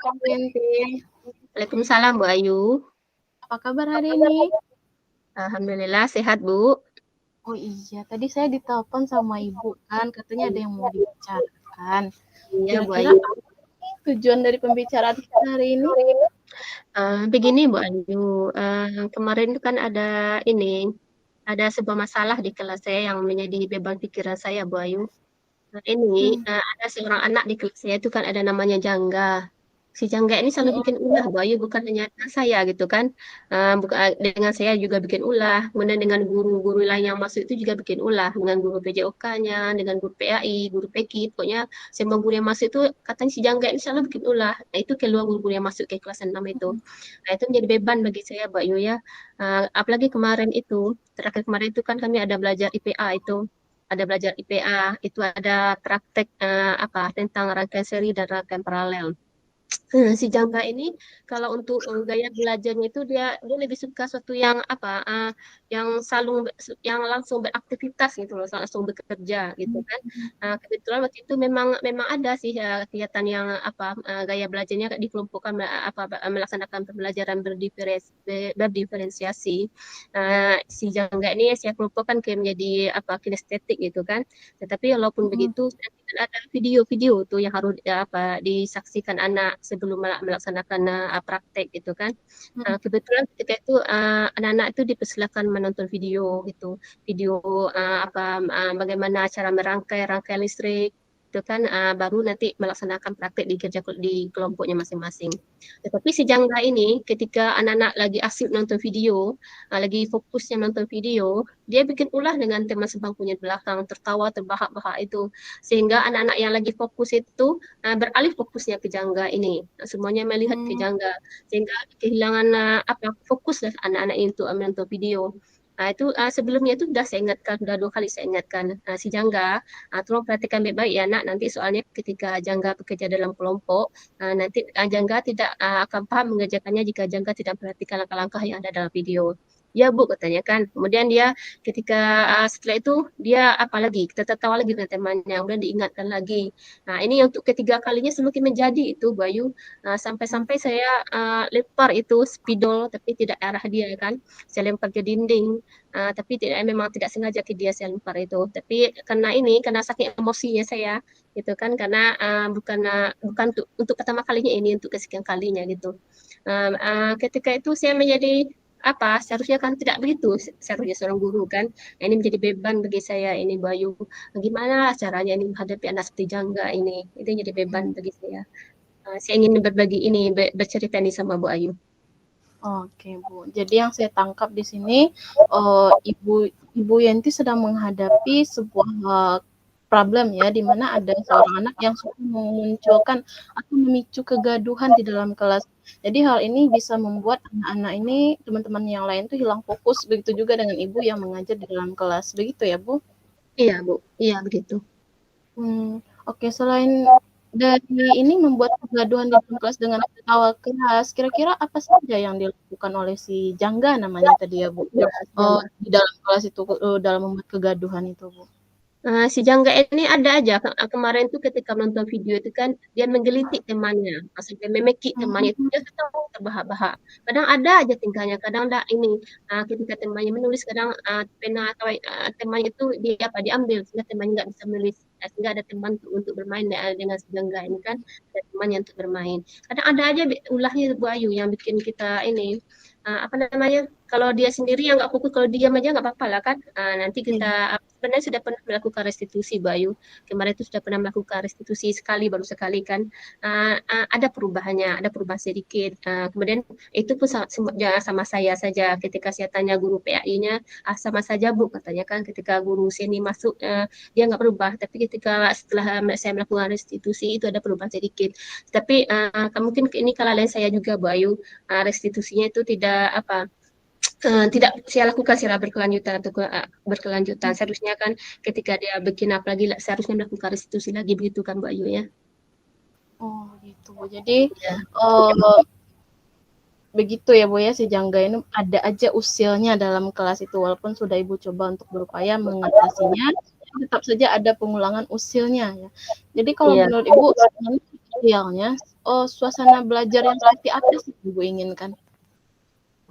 Kak Yenti. Waalaikumsalam Bu Ayu. Apa kabar hari ini? Alhamdulillah sehat Bu. Oh iya, tadi saya ditelepon sama ibu kan, katanya ada yang mau dibicarakan. Iya Bu Kira-kira Ayu. apa nih tujuan dari pembicaraan kita hari ini? Begini Bu Ayu, kemarin itu kan ada sebuah masalah di kelas saya yang menjadi beban pikiran saya Bu Ayu. Nah, ini Hmm, ada seorang anak di kelas saya itu kan ada namanya Jangga. Si Jangga ini selalu mm-mm, bikin ulah, Bu Ayu, bukan hanya dengan saya gitu kan. Dengan saya juga bikin ulah. Kemudian dengan guru-guru lain yang masuk itu juga bikin ulah. Dengan guru PJOK-nya, dengan guru PAI, guru PK. Pokoknya semua guru yang masuk itu katanya si Jangga ini selalu bikin ulah. Nah, itu keluar guru-guru yang masuk ke kelas 6 itu. mm-mm, Nah, itu menjadi beban bagi saya, Bu Ayu ya. Apalagi kemarin itu, terakhir kemarin itu kan kami ada belajar IPA itu ada belajar IPA, itu ada praktek tentang rangkaian seri dan rangkaian paralel. Si Jangga ini kalau untuk gaya belajarnya itu dia lebih suka suatu yang yang yang langsung beraktivitas gitu loh, langsung bekerja gitu kan. Kebetulan waktu itu memang memang ada sih kegiatan yang gaya belajarnya dikelompokkan melaksanakan pembelajaran berdiferensiasi. Si Jangga ini saya kelompokkan ke menjadi kinestetik gitu kan. Tetapi walaupun mm-mm, begitu ada video-video tuh yang harus disaksikan anak sebelum melaksanakan praktek gitu kan. mm-mm. Kebetulan ketika itu anak-anak itu dipersilakan menonton video gitu, video bagaimana cara merangkai rangkaian listrik itu kan baru nanti melaksanakan praktek di kerja di kelompoknya masing-masing. Tetapi si Jangga ini ketika anak-anak lagi asik nonton video, lagi fokusnya nonton video, dia bikin ulah dengan teman sebangkunya di belakang, tertawa terbahak-bahak itu sehingga anak-anak yang lagi fokus itu beralih fokusnya ke Jangga ini. Semuanya melihat ke Hmm, Jangga sehingga kehilangan fokus lah anak-anak itu menonton video. Nah, itu sebelumnya itu sudah saya ingatkan, sudah 2 kali saya ingatkan si Jangga, tolong perhatikan baik-baik ya nak, nanti soalnya ketika Jangga bekerja dalam kelompok, nanti Jangga tidak akan paham mengerjakannya jika Jangga tidak perhatikan langkah-langkah yang ada dalam video. Ya Bu, katanya kan. Kemudian dia ketika setelah itu dia apalagi kita tertawa lagi dengan temannya, kemudian diingatkan lagi. Nah ini untuk ketiga kalinya semakin menjadi itu Bayu. Sampai-sampai saya lempar itu spidol tapi tidak arah dia kan. Saya lempar ke dinding. Tapi tidak memang tidak sengaja ke dia saya lempar itu. Tapi karena saking emosinya saya gitu kan karena bukan untuk pertama kalinya ini untuk kesekian kalinya gitu. Ketika itu saya menjadi seharusnya kan tidak begitu seharusnya seorang guru kan. Nah, ini menjadi beban bagi saya ini Bayu, gimana caranya ini menghadapi anak seperti Jangga ini, itu jadi beban bagi saya. Saya ingin berbagi ini bercerita ini sama Bu Ayu. oke Bu. Jadi yang saya tangkap di sini, Ibu Ibu Yenti sedang menghadapi sebuah problem ya, di mana ada seorang anak yang suka memunculkan atau memicu kegaduhan di dalam kelas. Jadi hal ini bisa membuat anak-anak ini, teman-teman yang lain tuh hilang fokus. Begitu juga dengan ibu yang mengajar di dalam kelas. Begitu ya, Bu? Iya Bu, iya begitu. Oke. Selain dari ini membuat kegaduhan di dalam kelas dengan tertawa keras, kira-kira apa saja yang dilakukan oleh si Jangga namanya tadi ya, Bu? Ya, Jangga. Di dalam kelas itu, dalam membuat kegaduhan itu, Bu? Si Jangga ini ada aja kemarin tuh ketika menonton video itu kan dia menggelitik temannya, maksudnya memeki temannya itu Mmm, dia tahu terbahak-bahak. Kadang ada aja tingkahnya, kadang ada ini ketika temannya menulis kadang pena atau temannya itu diambil sehingga temannya nggak bisa menulis. Sehingga ada teman untuk bermain dengan si Jangga ini kan ada temannya untuk bermain. Kadang ada aja ulahnya Bu Ayu yang bikin kita ini apa namanya kalau dia sendiri yang nggak fokus kalau diam aja nggak apa-apa lah kan. Nanti kita iya. sebenarnya sudah pernah melakukan restitusi Bayu. Kemarin itu sudah pernah melakukan restitusi sekali baru sekali kan. Ada perubahannya, ada perubahan sedikit. Kemudian itu pun sama saya saja. Ketika saya tanya guru PAI-nya, sama saja Bu katanya kan. Ketika guru seni masuk dia nggak berubah. Tapi ketika setelah saya melakukan restitusi itu ada perubahan sedikit. Tapi mungkin ini kesalahan saya juga Bayu. Restitusinya itu tidak saya lakukan secara berkelanjutan atau berkelanjutan. Seharusnya kan ketika dia bikin apa lagi seharusnya melakukan restitusi lagi begitu kan Mbak Ayu ya. Oh, gitu, Bu. Jadi, Ya, eee, begitu ya, Bu, ya, si Jangga ini ada aja usilnya dalam kelas itu, walaupun sudah Ibu coba untuk berupaya mengatasinya, tetap saja ada pengulangan usilnya ya. Jadi kalau iya, menurut Ibu sebenarnya idealnya suasana belajar yang seperti apa sih Ibu inginkan?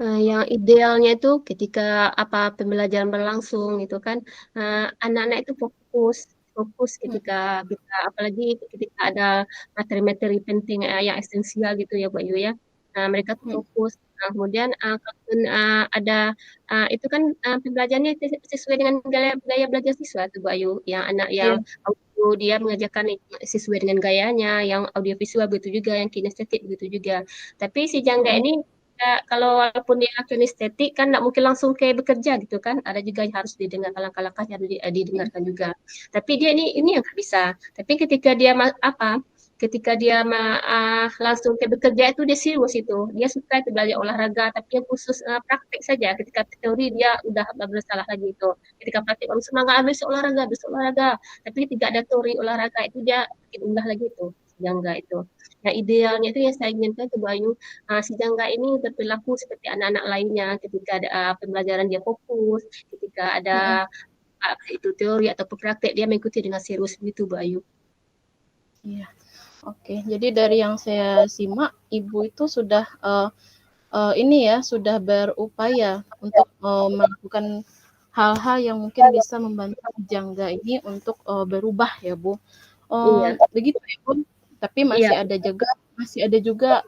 Yang idealnya itu ketika pembelajaran berlangsung gitu kan, anak-anak itu fokus Mhm, ketika kita apalagi ketika ada materi-materi penting yang esensial gitu ya Bu Ayu ya. Mereka tuh mhm, fokus. Kemudian kalaupun ada itu kan pembelajarannya sesuai dengan gaya belajar siswa tuh Bu Ayu. Yang anak yang iya, audio dia mengajarkan sesuai dengan gayanya, yang audiovisual begitu juga, yang kinestetik begitu juga. Tapi si jangga mhm, ini kalau walaupun dia kinestetik kan nggak mungkin langsung kayak bekerja gitu kan, ada juga yang harus didengar langkah-langkah yang mhm, didengarkan juga. Tapi dia ini yang nggak bisa. Tapi ketika dia ketika dia langsung kayak bekerja itu dia serius itu, dia suka itu belajar olahraga, tapi yang khusus praktek saja. Ketika teori dia udah bersalah lagi itu. Ketika praktek baru semangat habis olahraga, tapi ketika ada teori olahraga itu dia bikin unggah lagi itu, yang enggak itu. Nah idealnya itu yang saya inginkan ke Bayu, si Jangga ini berperilaku seperti anak-anak lainnya ketika ada pembelajaran dia fokus, ketika ada mhm, itu teori atau praktek dia mengikuti dengan serius gitu Bu Ayu. iya. Oke, jadi dari yang saya simak, Ibu itu sudah, ini ya, sudah berupaya untuk, melakukan hal-hal yang mungkin bisa membantu si jangga ini untuk, berubah ya, Bu. Iya, Begitu ya, Bu? Tapi iya, masih ada juga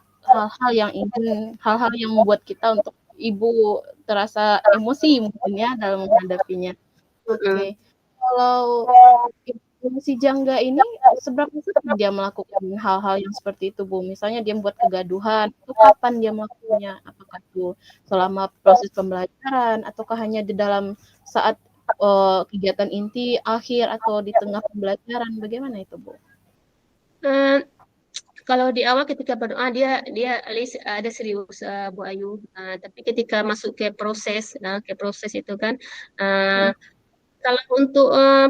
hal-hal yang membuat kita untuk Ibu terasa emosi mungkin ya dalam menghadapinya. mm-mm. Oke. Kalau ibu si jangga ini seberapa sering dia melakukan hal-hal yang seperti itu, Bu? Misalnya dia membuat kegaduhan, itu kapan dia melakukannya? Apakah itu selama proses pembelajaran ataukah hanya di dalam saat, kegiatan inti, akhir, atau di tengah pembelajaran? Bagaimana itu, Bu? Eh, Kalau di awal ketika berdoa dia dia ada serius Bu Ayu. Tapi ketika masuk ke proses itu kan, uh, Mhm, kalau untuk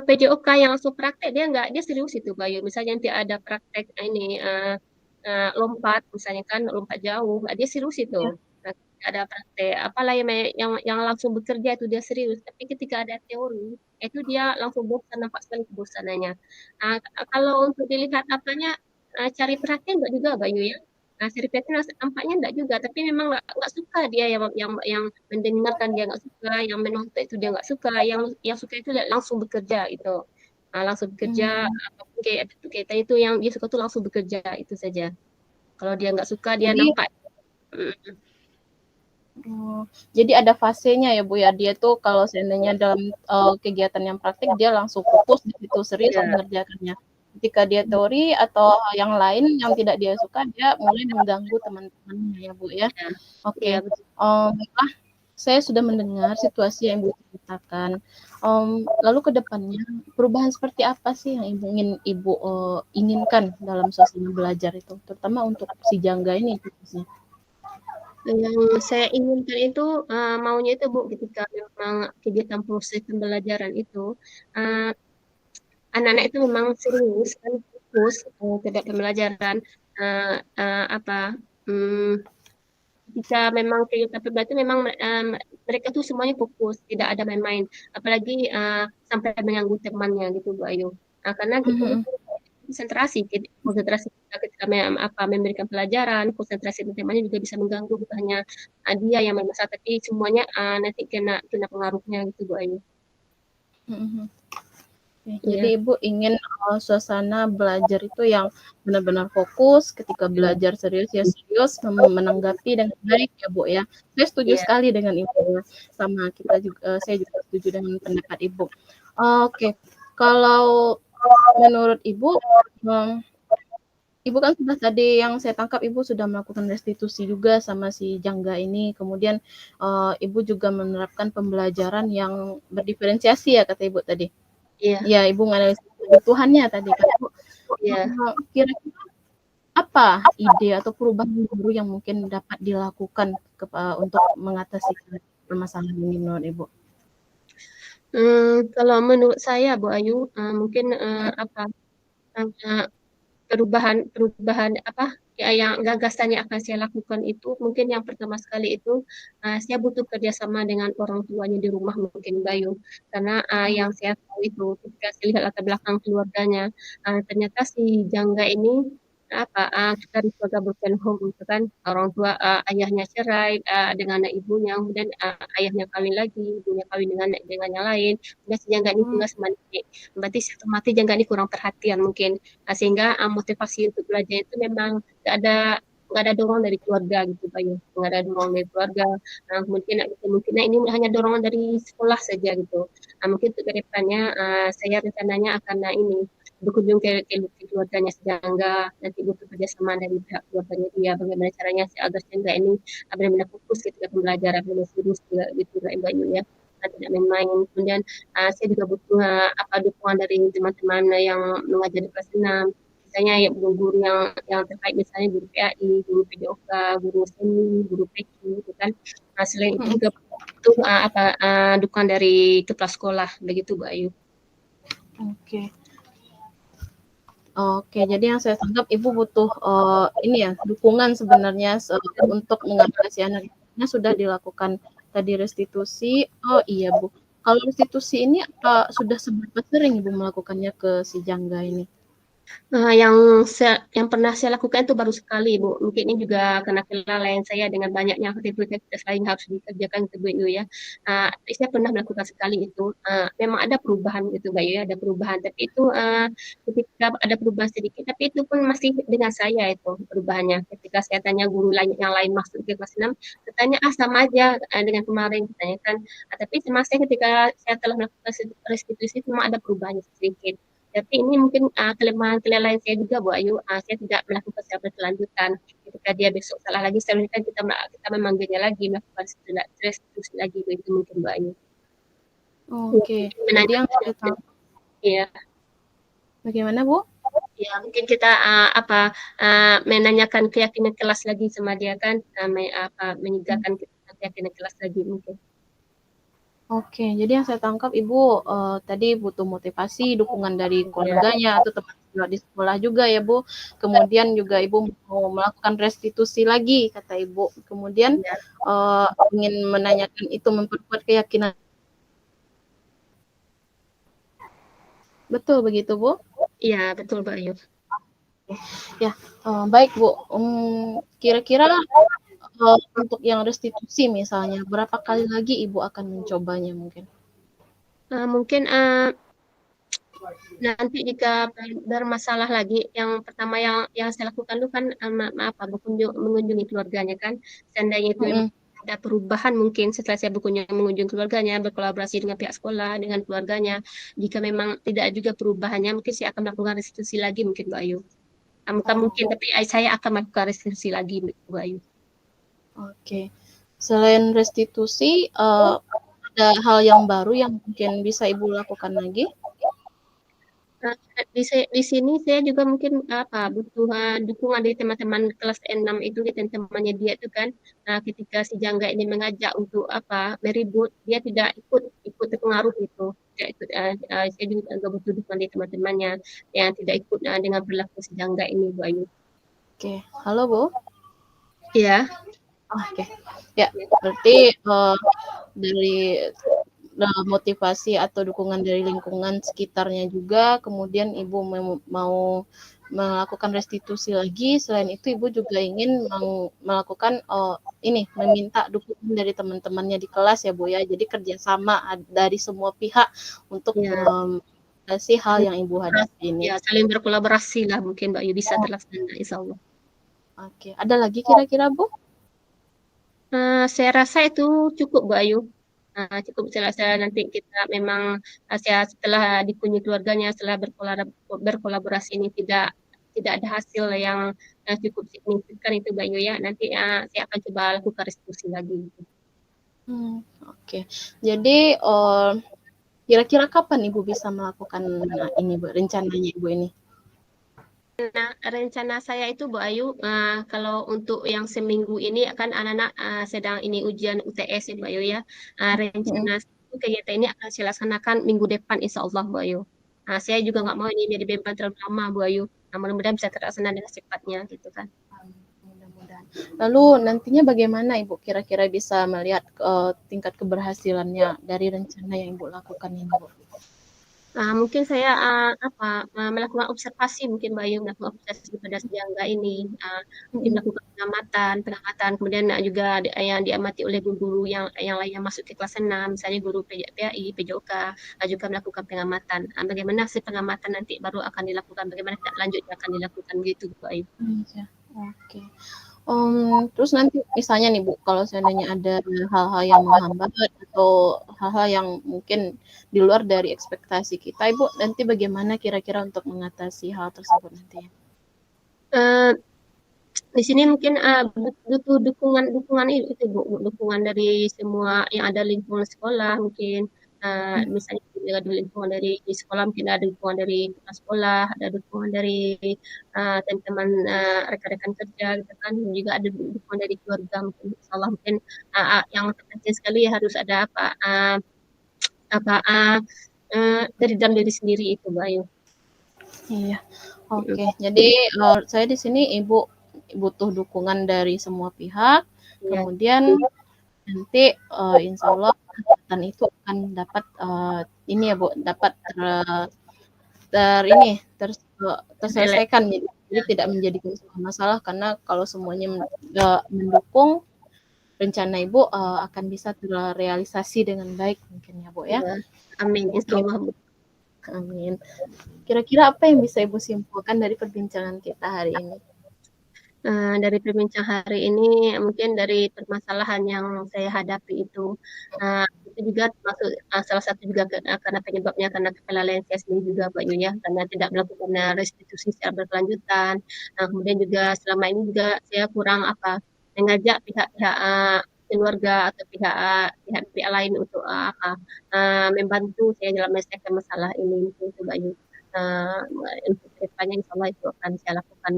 PJOK yang langsung praktek dia serius itu Bayu. Misalnya nanti ada praktek ini lompat misalnya kan lompat jauh, dia serius itu. iya, Nah, ada praktek apalah yang langsung bekerja itu dia serius. Tapi ketika ada teori itu dia langsung bosan nampak sekali kebosanannya. Kalau untuk dilihat cari perhatian enggak juga Bayu ya. Cari perhatian nampaknya enggak juga, tapi memang enggak suka dia yang mendengarkan dia nggak suka, yang menonton itu dia nggak suka, yang suka itu langsung bekerja itu. Langsung bekerja, mmm, apapun kayak kaitan itu yang dia suka tuh langsung bekerja itu saja. Kalau dia nggak suka dia jadi nampak. Mm, oh, jadi ada fasenya ya, Bu, ya? Dia tuh kalau seandainya dalam, kegiatan yang praktik dia langsung fokus di situ, serius ya, mengerjakannya. Ketika dia teori atau hal yang lain yang tidak dia suka, dia mulai mengganggu teman-temannya ya, Bu, ya? ya, Oke, ya betul. baiklah, saya sudah mendengar situasi yang Ibu ceritakan. Lalu ke depannya perubahan seperti apa sih yang Ibu, inginkan dalam suasana belajar itu? Terutama untuk si jangga ini khususnya. Yang saya inginkan itu maunya itu Bu ketika memang kegiatan proses pembelajaran itu eh, anak-anak itu memang serius kan fokus terhadap pembelajaran eh, apa hmm, jika memang kegiatan pribadi itu memang mereka tuh semuanya fokus, tidak ada main-main. Apalagi sampai mengganggu temannya gitu, Bu Ayu. Karena kita itu Mhm, konsentrasi kita ketika memberikan pelajaran, konsentrasi temannya juga bisa mengganggu bukan hanya dia yang bermasalah, tapi semuanya nanti kena kena pengaruhnya gitu, Bu Ayu. mhm, mhm. Oke, jadi Iya, Ibu ingin, suasana belajar itu yang benar-benar fokus, ketika iya, belajar serius ya serius, menanggapi dengan baik ya, Bu, ya. Saya setuju iya. sekali dengan Ibu ya, sama saya juga setuju dengan pendapat Ibu. Oke, kalau menurut Ibu, mmm, Ibu kan sudah tadi yang saya tangkap Ibu sudah melakukan restitusi juga sama si jangga ini, kemudian, Ibu juga menerapkan pembelajaran yang berdiferensiasi ya kata Ibu tadi? Iya, Iya, Ibu menganalisis kebutuhannya tadi kan, Bu. iya. Kira-kira apa ide atau perubahan baru yang mungkin dapat dilakukan untuk mengatasi permasalahan ini menurut Ibu? Kalau menurut saya, Bu Ayu, mungkin Mhm, eh, perubahan ya yang gagasan yang akan saya lakukan itu mungkin yang pertama sekali itu saya butuh kerjasama dengan orang tuanya di rumah mungkin Bayu karena mhm, yang saya tahu itu ketika saya lihat latar belakang keluarganya ternyata si Jangga ini dari keluarga broken home gitu kan, orang tua ayahnya cerai dengan anak ibunya, kemudian ayahnya kawin lagi, ibunya kawin dengan yang lain, kemudian si jangga ini tinggal sama nenek. Berarti otomatis jangga ini kurang perhatian mungkin, sehingga motivasi untuk belajar itu memang nggak ada dorongan dari keluarga gitu Pak ya, nggak ada dorongan dari keluarga. Kemungkinan ini hanya dorongan dari sekolah saja gitu. Mungkin untuk kedepannya saya rencananya akan ini berkunjung ke keluarganya Sejangga, nanti butuh kerjasama dari pihak keluarganya dia, bagaimana caranya agar Sejangga ini benar-benar fokus ketika pembelajaran, benar serius juga gitu Mbak Yu ya, tidak main-main. Kemudian saya juga butuh dukungan dari teman-teman yang mengajar di kelas 6, misalnya ya guru-guru yang terkait, misalnya guru PAI, guru PJOK, guru seni, guru PK gitu kan. Selain itu juga butuh dukungan dari kepala sekolah, begitu Mbak Ayu. Oke. Oke, jadi yang saya tangkap Ibu butuh ini ya, dukungan sebenarnya untuk mengatasi anak-anaknya sudah dilakukan tadi restitusi. Oh iya Bu, kalau restitusi ini sudah seberapa sering Ibu melakukannya ke si jangga ini? Yang pernah saya lakukan itu baru sekali, Bu. Mungkin ini juga karena kelalaian saya dengan banyaknya aktivitas lain harus dikerjakan gitu, Bu Yu ya. Saya pernah melakukan sekali itu. Memang ada perubahan gitu, Bu Yu ya, ada perubahan. Tapi itu ketika ada perubahan sedikit, tapi itu pun masih dengan saya itu perubahannya. Ketika saya tanya guru lain yang lain masuk ke kelas 6, katanya sama aja dengan kemarin katanya kan. Tapi saya ketika saya telah melakukan restitusi, memang ada perubahannya sedikit. Tapi ini mungkin kelemahan saya juga Bu Ayu, saya tidak melakukan secara berkelanjutan. Ketika dia besok salah lagi, selanjutnya kita memanggilnya lagi, melakukan restitusi lagi, begitu mungkin Bu Ayu. Oke, jadi yang saya tahu. Iya. Bagaimana Bu? Ya mungkin kita menanyakan keyakinan kelas lagi sama dia kan, menyegarkan keyakinan kelas lagi mungkin. Oke, jadi yang saya tangkap Ibu tadi butuh motivasi, dukungan dari keluarganya atau teman di sekolah juga ya Bu. Kemudian juga Ibu mau melakukan restitusi lagi kata Ibu. Kemudian ingin menanyakan itu memperkuat keyakinan. Betul begitu Bu? Iya betul Mbak Ayu. Ya, baik Bu. Kira-kira untuk yang restitusi misalnya, berapa kali lagi Ibu akan mencobanya mungkin? Mungkin nanti jika bermasalah lagi, yang pertama yang saya lakukan itu kan mengunjungi keluarganya kan. Seandainya itu memang ada perubahan mungkin setelah saya mengunjungi keluarganya, berkolaborasi dengan pihak sekolah, dengan keluarganya. Jika memang tidak juga perubahannya, mungkin saya akan melakukan restitusi lagi mungkin Bu Ayu. Mungkin, tapi saya akan melakukan restitusi lagi Bu Ayu. Oke. Selain restitusi, ada hal yang baru yang mungkin bisa Ibu lakukan lagi? Di sini saya juga mungkin butuh dukungan dari teman-teman kelas 6 itu, teman-temannya dia itu kan, ketika si jangga ini mengajak untuk meribut, dia tidak ikut terpengaruh itu, tidak ikut. Saya juga butuh dukungan dari teman-temannya yang tidak ikut dengan perilaku si jangga ini Bu Ayu. Oke, halo Bu. Iya. Oke, ya berarti dari motivasi atau dukungan dari lingkungan sekitarnya juga, kemudian Ibu mau melakukan restitusi lagi, selain itu Ibu juga ingin melakukan meminta dukungan dari teman-temannya di kelas ya Bu ya, jadi kerjasama dari semua pihak untuk mengatasi hal yang Ibu hadapi ini. Ya, saling berkolaborasi lah mungkin Mbak Yu, bisa terlaksana insya Allah. Oke, ada lagi kira-kira Bu? Saya rasa itu cukup Bu Ayu. Cukup saya nanti kita memang setelah dikunjungi keluarganya, setelah berkolaborasi ini tidak ada hasil yang cukup signifikan itu Mbak Ayu ya, nanti saya akan coba lakukan restitusi lagi. Oke. Jadi kira-kira kapan Ibu bisa melakukan ini Bu, rencananya Ibu ini? Nah, rencana saya itu Bu Ayu, kalau untuk yang seminggu ini kan anak-anak sedang ini ujian UTS ya Bu Ayu ya. Rencana kegiatan ini akan saya laksanakan minggu depan insya Allah Bu Ayu. Saya juga nggak mau ini jadi beban terlalu lama Bu Ayu. Mudah-mudahan bisa terlaksana dengan cepatnya gitu kan. Mudah-mudahan. Lalu nantinya bagaimana Ibu kira-kira bisa melihat tingkat keberhasilannya dari rencana yang Ibu lakukan ini Bu? Mungkin saya melakukan observasi mungkin Mbak Ayu, melakukan observasi pada si jangga ini, mungkin Mhm. melakukan pengamatan, kemudian juga yang diamati oleh guru-guru yang lain yang masuk ke kelas 6, misalnya guru PAI, PJOK, juga melakukan pengamatan. Bagaimana hasil pengamatan nanti baru akan dilakukan, bagaimana tindak lanjutnya akan dilakukan gitu Mbak Ayu. Iya, oke. Terus nanti misalnya nih Bu, kalau seandainya ada hal-hal yang menghambat atau hal-hal yang mungkin di luar dari ekspektasi kita, Ibu nanti bagaimana kira-kira untuk mengatasi hal tersebut nantinya? Eee, di sini mungkin butuh dukungan itu Bu, dukungan dari semua yang ada lingkungan sekolah mungkin, Mmm, misalnya ada lingkungan dari di sekolah, mungkin ada dukungan dari kepala sekolah, ada dukungan dari teman-teman, rekan-rekan kerja gitu kan, dan juga ada dukungan dari keluarga mungkin insyaallah mungkin, yang terpenting sekali harus ada apa, dari dalam diri sendiri itu Mbak Ayu. iya, Mhm, oke. Jadi, saya di sini Ibu butuh dukungan dari semua pihak, iya. kemudian nanti, insyaallah hambatan itu akan dapat, ini ya Bu, dapat ini, Sepele. terselesaikan jadi tidak menjadi sebuah masalah karena kalau semuanya mendukung rencana Ibu, akan bisa terrealisasi dengan baik mungkin ya, Bu, ya. Iya, amin, Oke, insyaallah Bu. amin. Kira-kira apa yang bisa Ibu simpulkan dari perbincangan kita hari ini? Dari perbincangan hari ini mungkin dari permasalahan yang saya hadapi itu juga termasuk salah satu juga karena penyebabnya karena kelalaian saya sendiri juga Mbak Yu ya, karena tidak melakukan restitusi secara berkelanjutan. Kemudian juga selama ini juga saya kurang mengajak pihak-pihak keluarga atau pihak-pihak lain untuk membantu saya dalam menyelesaikan masalah ini mungkin itu Mbak Yu. Eee, untuk kedepannya insyaallah itu akan saya lakukan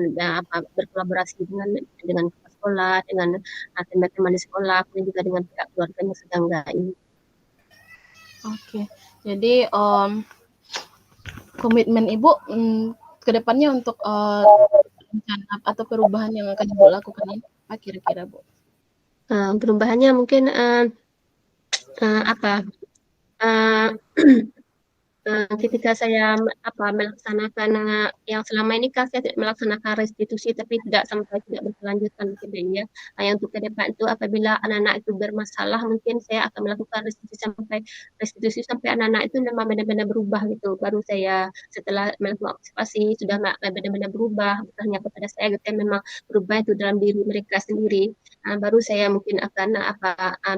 berkolaborasi dengan kepala sekolah, dengan teman-teman di sekolah, kemudian juga dengan pihak keluarganya sedangga ini. Oke, jadi, komitmen Ibu, ke depannya untuk, rencana atau perubahan yang akan Ibu lakukan ini apa kira-kira, Bu? Perubahannya mungkin, apa, eee ketika saya melaksanakan yang selama ini kan saya tidak melaksanakan restitusi tapi tidak berkelanjutan mungkin ya. Yang untuk ke depan itu apabila anak-anak itu bermasalah mungkin saya akan melakukan restitusi sampai anak-anak itu memang benar-benar berubah gitu. Baru saya setelah melakukan observasi sudah benar-benar berubah bukan hanya kepada saya gitu ya, memang berubah itu dalam diri mereka sendiri. Baru saya mungkin akan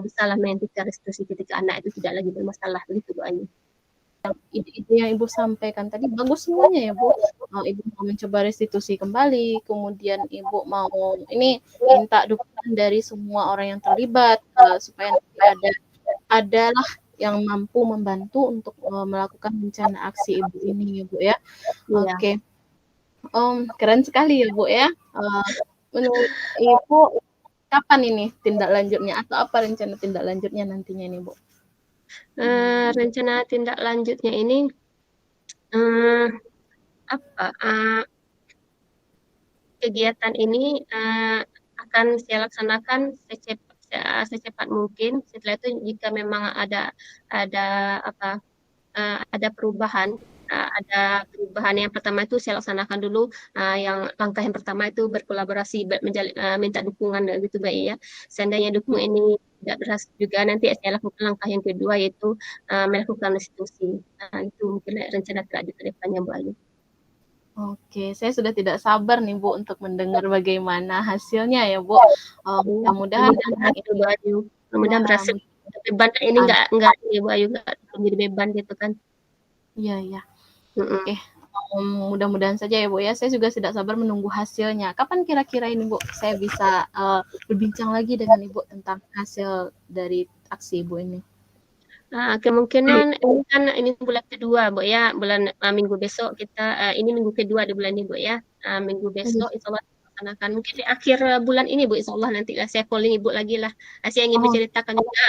bisalah menghentikan restitusi ketika anak itu tidak lagi bermasalah begitu Bu Ayu. Ide-ide yang Ibu sampaikan tadi bagus semuanya ya, Bu. Ibu mau mencoba restitusi kembali, kemudian Ibu mau ini minta dukungan dari semua orang yang terlibat, supaya nanti adalah yang mampu membantu untuk, melakukan rencana aksi Ibu ini ya, Bu, ya. Iya. Oke, keren sekali ya, Bu, ya. Menurut Ibu kapan ini tindak lanjutnya atau apa rencana tindak lanjutnya nantinya nih, Bu? Rencana tindak lanjutnya ini, eee, apa, kegiatan ini, akan saya laksanakan secepat mungkin. Setelah itu jika memang ada ada perubahan yang pertama itu saya laksanakan dulu, yang langkah yang pertama itu berkolaborasi minta dukungan gitu Mbak ya. Seandainya dukungan ini tidak berhasil juga nanti saya lakukan langkah yang kedua yaitu, melakukan restitusi. Itu mungkin rencana lanjut ke depannya Mbak Ayu. Oke, saya sudah tidak sabar nih, Bu, untuk mendengar bagaimana hasilnya ya, Bu. Iya, Mudah-mudahan mudah-mudahan memang berhasil ini Bu Ayu, ya, mudah-mudahan berhasil. Beban ini ad nggak ini Bu Ayu, nggak menjadi beban gitu kan. iya iya. Mhm. Oke, mudah-mudahan saja ya, Bu, ya. Saya juga tidak sabar menunggu hasilnya. Kapan kira-kira ini, Bu, saya bisa, berbincang lagi dengan Ibu tentang hasil dari aksi Ibu ini? Kemungkinan ini bulan kedua Bu ya, minggu besok ini minggu kedua di bulan ini Bu ya. Minggu Mhm. besok insyaallah laksanakan mungkin di akhir bulan ini Bu insyaallah nanti saya calling Ibu lagi lah. Saya ingin Oh, menceritakan juga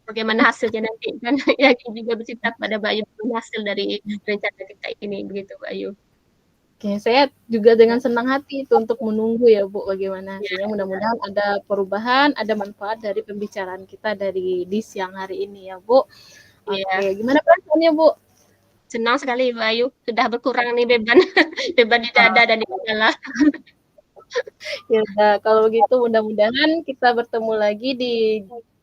bagaimana hasilnya nanti kan ya juga bercerita kepada Mbak Ayu bagaimana hasil dari rencana kita ini begitu Mbak Ayu. oke, saya juga dengan Ya, senang hati itu untuk menunggu ya, Bu, bagaimana ya, hasilnya. Mudah-mudahan ada perubahan, ada manfaat dari pembicaraan kita di siang hari ini ya, Bu. Oke, ya. gimana perasaannya, Bu? Senang sekali Ibu Ayu, sudah berkurang nih beban beban di dada dan di kepala. Ya udah, kalau begitu mudah-mudahan kita bertemu lagi di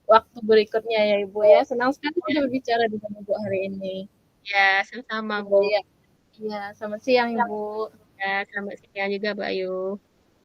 waktu berikutnya ya Ibu ya. Senang sekali sudah berbicara dengan Ibu hari ini. Ya, sama-sama Bu. Ya, ya, selamat siang Ibu. Ya, selamat siang juga Bu Ayu.